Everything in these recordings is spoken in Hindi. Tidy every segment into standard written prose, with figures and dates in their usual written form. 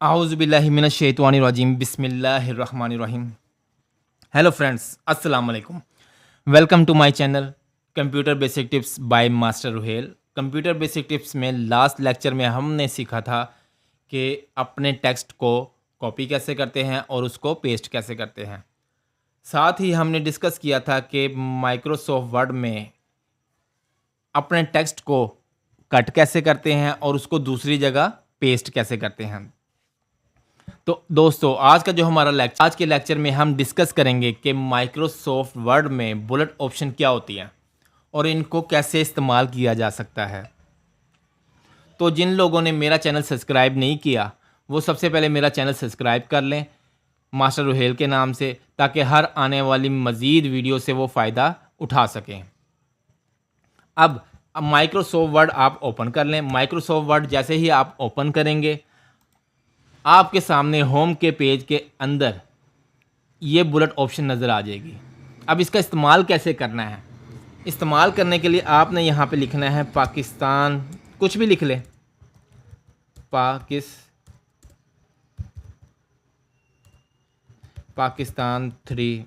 आउज़ुबिल्लाहिमिनश्शैतानिर्रजीम बिस्मिल्लाहिर्रहमानिर्रहीम। हेलो फ्रेंड्स, अस्सलाम वालेकुम। Welcome to my channel computer basic tips by master Ruhel. Computer basic tips में लास्ट लेक्चर में हमने सीखा था कि अपने टेक्स्ट को कॉपी कैसे करते हैं और उसको पेस्ट कैसे करते हैं। साथ ही हमने डिस्कस किया था कि माइक्रोसॉफ्ट वर्ड में अपने टेक्स्ट को कट कैसे करते हैं और उसको दूसरी जगह पेस्ट कैसे करते हैं। तो दोस्तों, आज का जो हमारा लेक्चर आज के लेक्चर में हम डिस्कस करेंगे कि माइक्रोसॉफ्ट वर्ड में बुलेट ऑप्शन क्या होती हैं और इनको कैसे इस्तेमाल किया जा सकता है। तो जिन लोगों ने मेरा चैनल सब्सक्राइब नहीं किया वो सबसे पहले मेरा चैनल सब्सक्राइब कर लें मास्टर रुहेल के नाम से, ताकि हर आने वाली मज़ीद वीडियो से वो फ़ायदा उठा सकें। अब माइक्रोसॉफ्ट वर्ड आप ओपन कर लें। माइक्रोसॉफ्ट वर्ड जैसे ही आप ओपन करेंगे आपके सामने होम के पेज के अंदर ये बुलेट ऑप्शन नज़र आ जाएगी। अब इसका इस्तेमाल कैसे करना है? इस्तेमाल करने के लिए आपने यहाँ पे लिखना है पाकिस्तान, कुछ भी लिख लें, Pakistan 3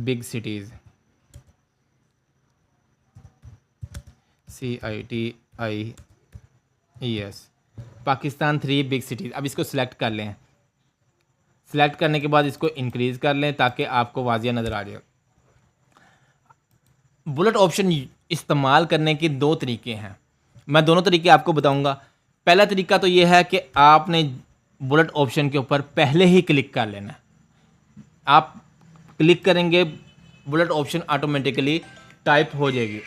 big cities, CITIES, Pakistan 3 big cities. अब इसको सिलेक्ट कर लें। सिलेक्ट करने के बाद इसको इंक्रीज़ कर लें ताकि आपको वाज़िया नज़र आ जाए। बुलेट ऑप्शन इस्तेमाल करने के दो तरीके हैं, मैं दोनों तरीके आपको बताऊंगा। पहला तरीका तो ये है कि आपने बुलेट ऑप्शन के ऊपर पहले ही क्लिक कर लेना है। आप क्लिक करेंगे, बुलेट ऑप्शन ऑटोमेटिकली टाइप हो जाएगी।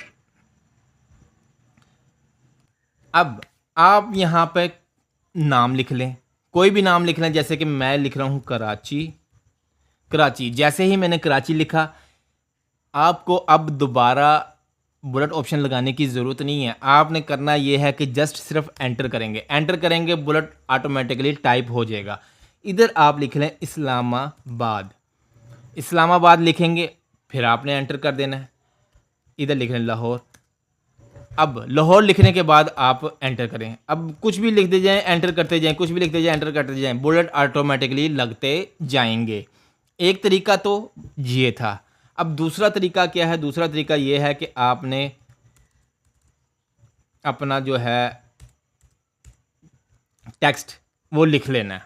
अब आप यहाँ पे नाम लिख लें, कोई भी नाम लिख लें, जैसे कि मैं लिख रहा हूँ कराची। जैसे ही मैंने कराची लिखा, आपको अब दोबारा बुलेट ऑप्शन लगाने की ज़रूरत नहीं है। आपने करना ये है कि जस्ट सिर्फ एंटर करेंगे, बुलेट ऑटोमेटिकली टाइप हो जाएगा। इधर आप लिख लें इस्लामाबाद लिखेंगे, फिर आपने एंटर कर देना है। इधर लिख लें लाहौर। अब लाहौर लिखने के बाद आप एंटर करें। अब कुछ भी लिखते जाएं, एंटर करते जाएं, कुछ भी लिखते जाएं, एंटर करते जाएं, बुलेट ऑटोमेटिकली लगते जाएंगे। एक तरीका तो ये था। अब दूसरा तरीका क्या है? दूसरा तरीका ये है कि आपने अपना जो है टेक्स्ट वो लिख लेना है।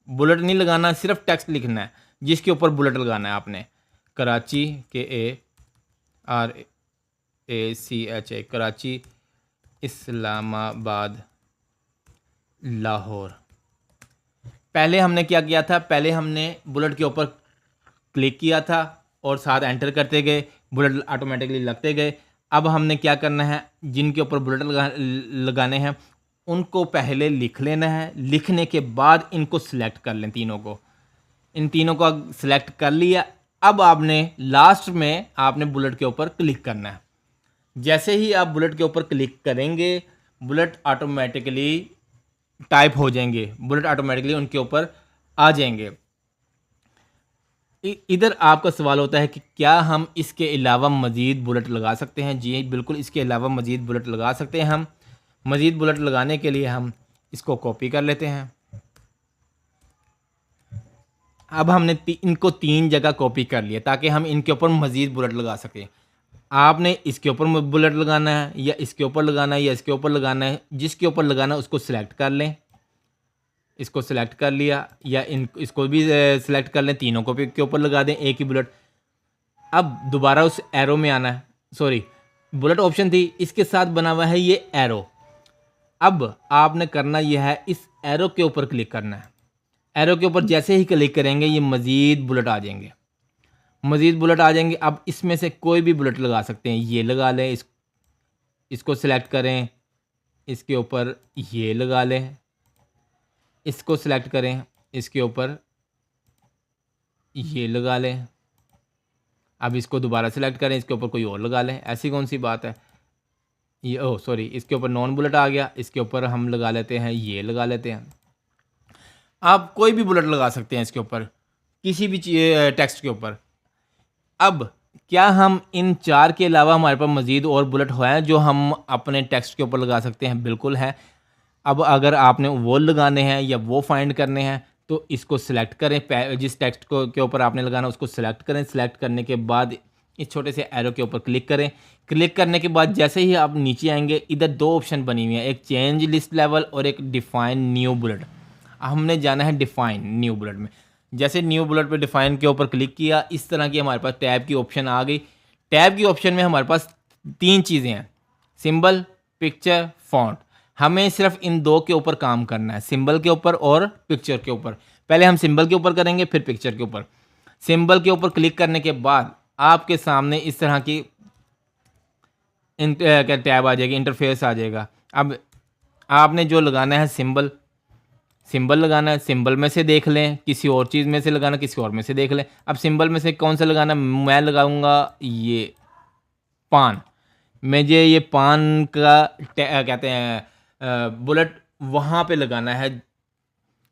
बुलेट नहीं लगाना, सिर्फ टेक्स्ट लिखना है जिसके ऊपर बुलेट लगाना है आपने। कराची, KARACHA, कराची, इस्लामाबाद, लाहौर। पहले हमने क्या किया था? पहले हमने बुलेट के ऊपर क्लिक किया था और साथ एंटर करते गए, बुलेट ऑटोमेटिकली लगते गए। अब हमने क्या करना है? जिनके ऊपर बुलेट लगाने हैं उनको पहले लिख लेना है। लिखने के बाद इनको सिलेक्ट कर लें, इन तीनों को सिलेक्ट कर लिया। अब आपने लास्ट में आपने बुलेट के ऊपर क्लिक करना है। जैसे ही आप बुलेट के ऊपर क्लिक करेंगे, बुलेट ऑटोमेटिकली टाइप हो जाएंगे, बुलेट ऑटोमेटिकली उनके ऊपर आ जाएंगे। इधर आपका सवाल होता है कि क्या हम इसके अलावा मज़ीद बुलेट लगा सकते हैं? जी बिल्कुल, इसके अलावा मज़ीद बुलेट लगा सकते हैं हम। मज़ीद बुलेट लगाने के लिए हम इसको कॉपी कर लेते हैं। अब हमने इनको 3 जगह कॉपी कर लिया ताकि हम इनके ऊपर मज़ीद बुलेट लगा सकें। आपने इसके ऊपर बुलेट लगाना है या इसके ऊपर लगाना है या इसके ऊपर लगाना है। जिसके ऊपर लगाना है उसको सिलेक्ट कर लें। इसको सिलेक्ट कर लिया या इसको भी सिलेक्ट कर लें, तीनों को के ऊपर लगा दें एक ही बुलेट। अब दोबारा उस एरो में आना है, सॉरी बुलेट ऑप्शन थी, इसके साथ बना हुआ है ये एरो। अब आपने करना यह है, इस एरो के ऊपर क्लिक करना है। एरो के ऊपर जैसे ही क्लिक करेंगे ये मज़ीद बुलेट आ जाएंगे, अब इसमें से कोई भी बुलेट लगा सकते हैं। ये लगा लें, इसको सिलेक्ट करें, इसके ऊपर ये लगा लें, इसको सिलेक्ट करें, इसके ऊपर ये लगा लें। अब इसको दोबारा सिलेक्ट करें, इसके ऊपर कोई और लगा लें। ऐसी कौन सी बात है? ये सॉरी, इसके ऊपर नॉन बुलेट आ गया, इसके ऊपर हम लगा लेते हैं, ये लगा लेते हैं। आप कोई भी बुलेट लगा सकते हैं इसके ऊपर, किसी भी टेक्स्ट के ऊपर। अब क्या हम इन 4 के अलावा हमारे पास मज़ीद और बुलेट हैं जो हम अपने टेक्स्ट के ऊपर लगा सकते हैं? बिल्कुल है। अब अगर आपने वो लगाने हैं या वो फाइंड करने हैं तो इसको सिलेक्ट करें, जिस टेक्स्ट को के ऊपर आपने लगाना उसको सिलेक्ट करें। सिलेक्ट करने के बाद इस छोटे से एरो के ऊपर क्लिक करें। क्लिक करने के बाद जैसे ही आप नीचे आएंगे, इधर दो ऑप्शन बनी हुई हैं, एक चेंज लिस्ट लेवल और एक डिफाइन न्यू बुलेट। हमने जाना है डिफाइन न्यू बुलेट में। जैसे न्यू बुलेट पे डिफाइन के ऊपर क्लिक किया, इस तरह की हमारे पास टैब की ऑप्शन आ गई। टैब की ऑप्शन में हमारे पास तीन चीज़ें हैं, सिंबल, पिक्चर, फॉन्ट। हमें सिर्फ इन दो के ऊपर काम करना है, सिंबल के ऊपर और पिक्चर के ऊपर। पहले हम सिंबल के ऊपर करेंगे, फिर पिक्चर के ऊपर। सिंबल के ऊपर क्लिक करने के बाद आपके सामने इस तरह की क्या टैब आ जाएगी, इंटरफेस आ जाएगा। अब आपने जो लगाना है सिंबल, सिंबल लगाना है, सिंबल में से देख लें, किसी और चीज़ में से लगाना, किसी और में से देख लें। अब सिंबल में से कौन सा लगाना, मैं लगाऊंगा ये पान। मुझे ये पान का कहते हैं बुलेट वहाँ पे लगाना है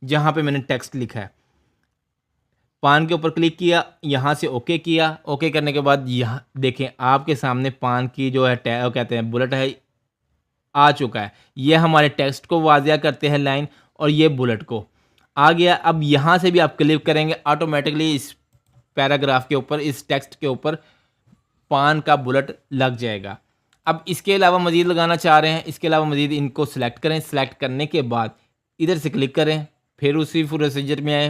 जहाँ पे मैंने टेक्स्ट लिखा है। पान के ऊपर क्लिक किया, यहाँ से ओके किया। ओके करने के बाद यहाँ देखें आपके सामने पान की जो है कहते हैं बुलेट है आ चुका है। ये हमारे टेक्स्ट को वाज़िया करते हैं लाइन, और ये बुलेट को आ गया। अब यहाँ से भी आप क्लिक करेंगे, ऑटोमेटिकली इस पैराग्राफ के ऊपर, इस टेक्स्ट के ऊपर पान का बुलेट लग जाएगा। अब इसके अलावा मज़ीद लगाना चाह रहे हैं, इसके अलावा मज़ीद इनको सिलेक्ट करें। सिलेक्ट करने के बाद इधर से क्लिक करें, फिर उसी प्रोसीजर में आए,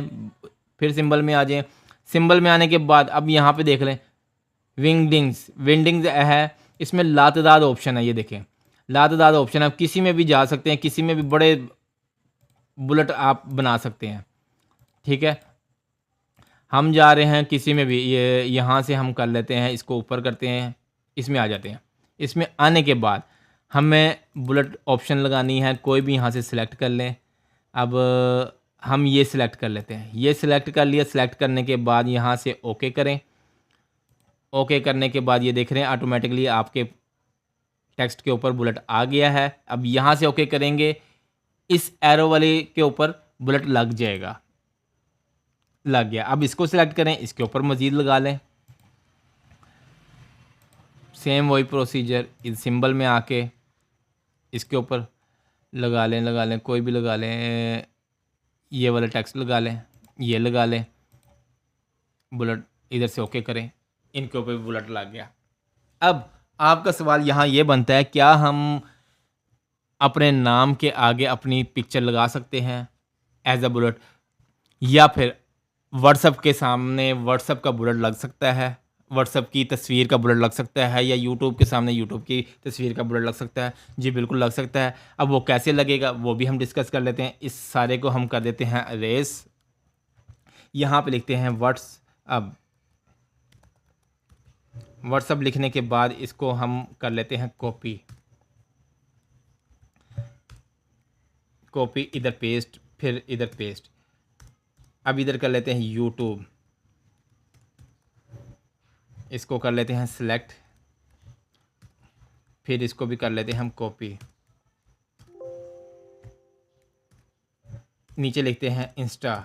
फिर सिंबल में आ जाएं। सिंबल में आने के बाद अब यहाँ पे देख लें विंडिंग्स है, इसमें लातदाद ऑप्शन है। ये देखें लातदाद ऑप्शन, आप किसी में भी जा सकते हैं, किसी में भी बड़े बुलेट आप बना सकते हैं। ठीक है, हम जा रहे हैं किसी में भी, ये यहाँ से हम कर लेते हैं, इसको ऊपर करते हैं, इसमें आ जाते हैं। इसमें आने के बाद हमें बुलेट ऑप्शन लगानी है, कोई भी यहाँ से सिलेक्ट कर लें। अब हम ये सिलेक्ट कर लेते हैं, ये सिलेक्ट कर लिया। सिलेक्ट करने के बाद यहाँ से ओके करें। ओके करने के बाद ये देख रहे हैं ऑटोमेटिकली आपके टेक्स्ट के ऊपर बुलेट आ गया है। अब यहाँ से ओके करेंगे, इस एरो वाले के ऊपर बुलेट लग जाएगा, लग गया। अब इसको सिलेक्ट करें, इसके ऊपर मज़ीद लगा लें, सेम वही प्रोसीजर। इस सिंबल में आके इसके ऊपर लगा लें, कोई भी लगा लें, ये वाला टेक्स्ट लगा लें, ये लगा लें, बुलेट इधर से ओके करें, इनके ऊपर भी बुलेट लग गया। अब आपका सवाल यहाँ ये बनता है, क्या हम अपने नाम के आगे अपनी पिक्चर लगा सकते हैं एज अ बुलेट, या फिर व्हाट्सएप के सामने व्हाट्सएप का बुलेट लग सकता है, व्हाट्सएप की तस्वीर का बुलेट लग सकता है, या यूट्यूब के सामने यूट्यूब की तस्वीर का बुलेट लग सकता है? जी बिल्कुल लग सकता है। अब वो कैसे लगेगा वो भी हम डिस्कस कर लेते हैं। इस सारे को हम कर देते हैं अरेज। यहाँ पे लिखते हैं व्हाट्सअप। व्हाट्सअप लिखने के बाद इसको हम कर लेते हैं कॉपी, इधर पेस्ट, फिर इधर पेस्ट। अब इधर कर लेते हैं यूट्यूब, इसको कर लेते हैं सिलेक्ट, फिर इसको भी कर लेते हैं हम कॉपी। नीचे लिखते हैं इंस्टा,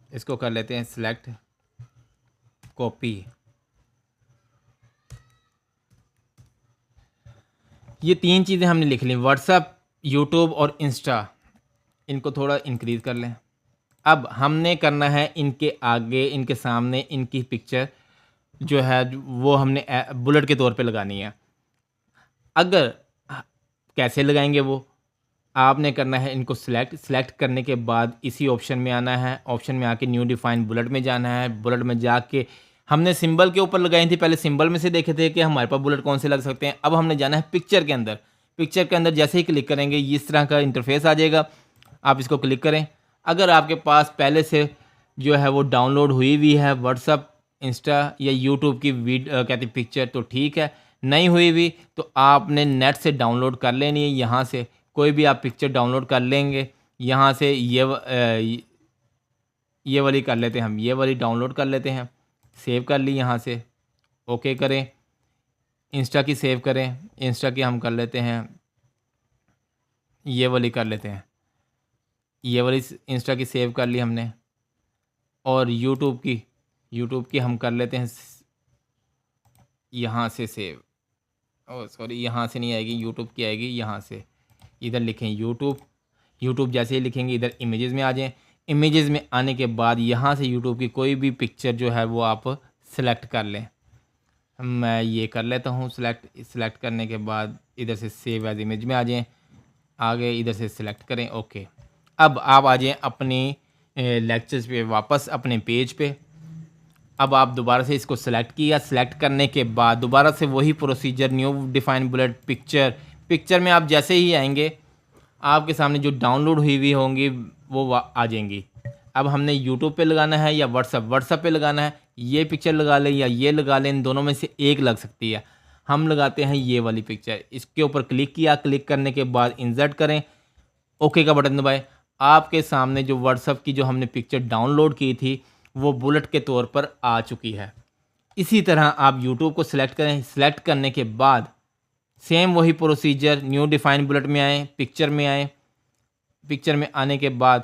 इसको कर लेते हैं सिलेक्ट, कॉपी। ये तीन चीज़ें हमने लिख ली, व्हाट्सएप, यूट्यूब और इंस्टा। इनको थोड़ा इंक्रीज़ कर लें। अब हमने करना है इनके आगे, इनके सामने इनकी पिक्चर जो है वो हमने बुलेट के तौर पे लगानी है। अगर कैसे लगाएंगे वो आपने करना है, इनको सिलेक्ट करने के बाद इसी ऑप्शन में आना है। ऑप्शन में आके न्यू डिफाइन बुलेट में जाना है। बुलेट में जाके हमने सिंबल के ऊपर लगाई थी, पहले सिंबल में से देखे थे कि हमारे पास बुलेट कौन से लग सकते हैं। अब हमने जाना है पिक्चर के अंदर। पिक्चर के अंदर जैसे ही क्लिक करेंगे इस तरह का इंटरफेस आ जाएगा, आप इसको क्लिक करें। अगर आपके पास पहले से जो है वो डाउनलोड हुई हुई है व्हाट्सअप, इंस्टा या यूट्यूब की कहते पिक्चर, तो ठीक है। नहीं हुई हुई तो आपने नेट से डाउनलोड कर लेनी है। यहाँ से कोई भी आप पिक्चर डाउनलोड कर लेंगे। यहाँ से ये वाली कर लेते हैं हम, ये वाली डाउनलोड कर लेते हैं। सेव कर ली, यहाँ से ओके करें। इंस्टा की सेव करें, इंस्टा की हम कर लेते हैं, ये वाली कर लेते हैं, ये वाली इंस्टा की सेव कर ली हमने। और यूट्यूब की हम कर लेते हैं यहाँ से सेव, ओ सॉरी, यहाँ से नहीं आएगी, यूट्यूब की आएगी, यहाँ से इधर लिखें यूट्यूब। यूट्यूब जैसे ही लिखेंगे इधर इमेजेस में आ जाएं। इमेजेस में आने के बाद यहाँ से यूट्यूब की कोई भी पिक्चर जो है वो आप सेलेक्ट कर लें। मैं ये कर लेता हूँ सेलेक्ट करने के बाद इधर से सेव एज इमेज में आ जाएं। आगे इधर से सिलेक्ट करें, ओके। अब आप आ जाएं अपनी लेक्चर्स पे वापस अपने पेज पे। अब आप दोबारा से इसको सेलेक्ट किया, सेलेक्ट करने के बाद दोबारा से वही procedure, new define bullet picture में आप जैसे ही आएंगे आपके सामने जो डाउनलोड हुई हुई होंगी वो आ जाएंगी। अब हमने यूट्यूब पे लगाना है या व्हाट्सअप पे लगाना है, ये पिक्चर लगा लें या ये लगा लें, इन दोनों में से एक लग सकती है। हम लगाते हैं ये वाली पिक्चर। इसके ऊपर क्लिक किया, क्लिक करने के बाद इंसर्ट करें, ओके का बटन दबाएं। आपके सामने जो व्हाट्सअप की जो हमने पिक्चर डाउनलोड की थी वो बुलेट के तौर पर आ चुकी है। इसी तरह आप यूट्यूब को सिलेक्ट करें। सिलेक्ट करने के बाद सेम वही प्रोसीजर, न्यू डिफाइन बुलेट में आए, पिक्चर में आए। पिक्चर में आने के बाद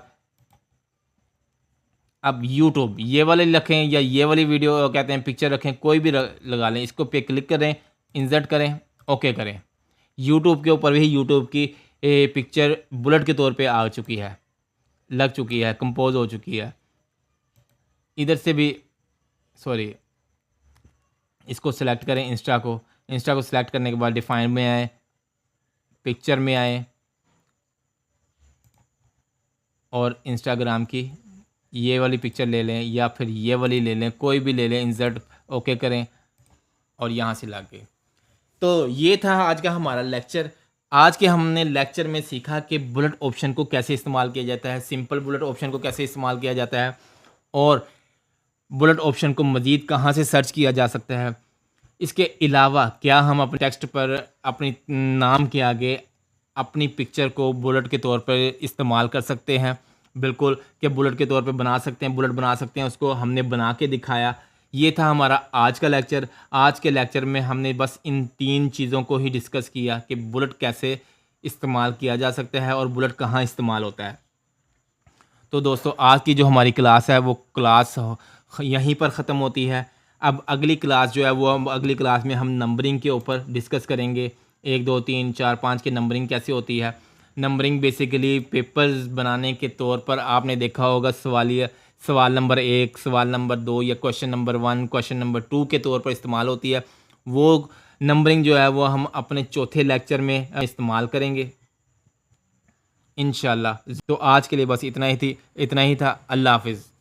अब यूट्यूब ये वाले रखें या ये वाली वीडियो कहते हैं पिक्चर रखें, कोई भी लगा लें। इसको पे क्लिक करें, इंसर्ट करें, ओके करें। यूट्यूब के ऊपर भी यूट्यूब की पिक्चर बुलेट के तौर पे आ चुकी है, लग चुकी है, कंपोज हो चुकी है। इधर से भी सॉरी, इसको सेलेक्ट करें, इंस्टा को सेलेक्ट करने के बाद डिफाइन में आए, पिक्चर में आए और इंस्टाग्राम की ये वाली पिक्चर ले लें या फिर ये वाली ले लें, कोई भी ले लें, इंसर्ट ओके करें और यहाँ से लाके। तो ये था आज का हमारा लेक्चर। आज के हमने लेक्चर में सीखा कि बुलेट ऑप्शन को कैसे इस्तेमाल किया जाता है, सिंपल बुलेट ऑप्शन को कैसे इस्तेमाल किया जाता है और बुलेट ऑप्शन को मज़ीद कहाँ से सर्च किया जा सकता है। इसके अलावा क्या हम अपने टेक्स्ट पर अपनी नाम के आगे अपनी पिक्चर को बुलेट के तौर पर इस्तेमाल कर सकते हैं। बिल्कुल कि बुलेट के तौर पे बना सकते हैं, बुलेट बना सकते हैं, उसको हमने बना के दिखाया। ये था हमारा आज का लेक्चर। आज के लेक्चर में हमने बस इन 3 चीज़ों को ही डिस्कस किया कि बुलेट कैसे इस्तेमाल किया जा सकता है और बुलेट कहाँ इस्तेमाल होता है। तो दोस्तों आज की जो हमारी क्लास है वो क्लास यहीं पर ख़त्म होती है। अब अगली क्लास जो है वो अगली क्लास में हम नंबरिंग के ऊपर डिस्कस करेंगे। 1 2 3 4 5 की नंबरिंग कैसे होती है। नंबरिंग बेसिकली पेपर्स बनाने के तौर पर आपने देखा होगा, सवाल नंबर 1, सवाल नंबर 2 या क्वेश्चन नंबर 1, क्वेश्चन नंबर 2 के तौर पर इस्तेमाल होती है। वो नंबरिंग जो है वो हम अपने चौथे लेक्चर में इस्तेमाल करेंगे इंशाल्लाह। तो आज के लिए बस इतना ही था। अल्लाह हाफिज़।